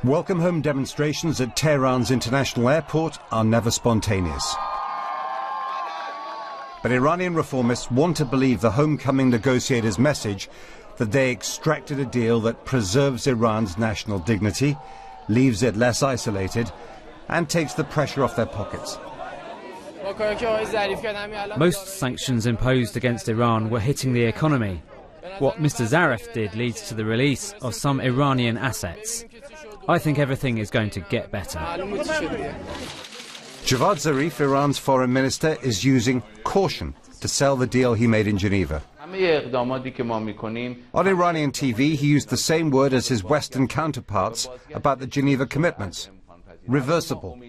Welcome home demonstrations at Tehran's international airport are never spontaneous. But Iranian reformists want to believe the homecoming negotiators' message that they extracted a deal that preserves Iran's national dignity, leaves it less isolated, and takes the pressure off their pockets. Most sanctions imposed against Iran were hitting the economy. What Mr. Zarif did leads to the release of some Iranian assets. I think everything is going to get better. Javad Zarif, Iran's foreign minister, is using caution to sell the deal he made in Geneva. On Iranian TV, he used the same word as his Western counterparts about the Geneva commitments: reversible.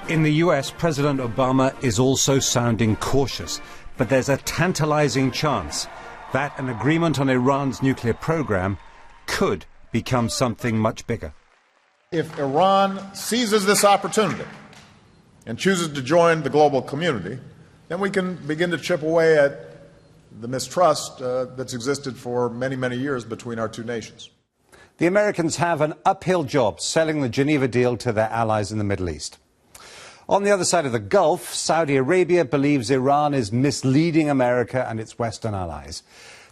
In the US, President Obama is also sounding cautious, but there's a tantalizing chance that an agreement on Iran's nuclear program could become something much bigger. If Iran seizes this opportunity and chooses to join the global community, then we can begin to chip away at the mistrust that's existed for many, many years between our two nations. The Americans have an uphill job selling the Geneva deal to their allies in the Middle East. On the other side of the Gulf, Saudi Arabia believes Iran is misleading America and its Western allies.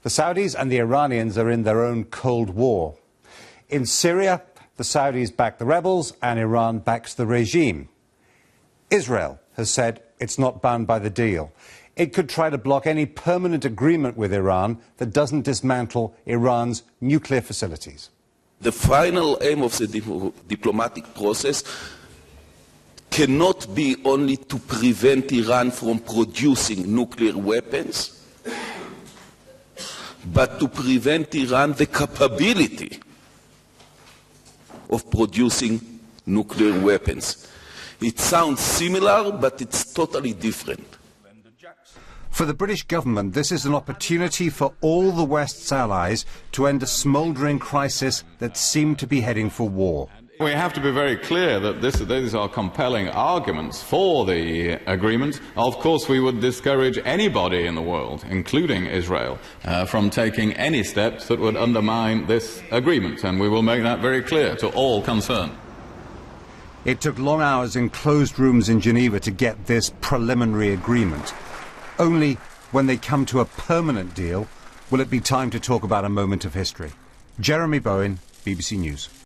The Saudis and the Iranians are in their own Cold War. In Syria, the Saudis back the rebels and Iran backs the regime. Israel has said it's not bound by the deal. It could try to block any permanent agreement with Iran that doesn't dismantle Iran's nuclear facilities. The final aim of the diplomatic process cannot be only to prevent Iran from producing nuclear weapons, but to prevent Iran the capability of producing nuclear weapons. It sounds similar, but it's totally different. For the British government, this is an opportunity for all the West's allies to end a smouldering crisis that seemed to be heading for war. We have to be very clear that these are compelling arguments for the agreement. Of course, we would discourage anybody in the world, including Israel, from taking any steps that would undermine this agreement, and we will make that very clear to all concerned. It took long hours in closed rooms in Geneva to get this preliminary agreement. Only when they come to a permanent deal will it be time to talk about a moment of history. Jeremy Bowen, BBC News.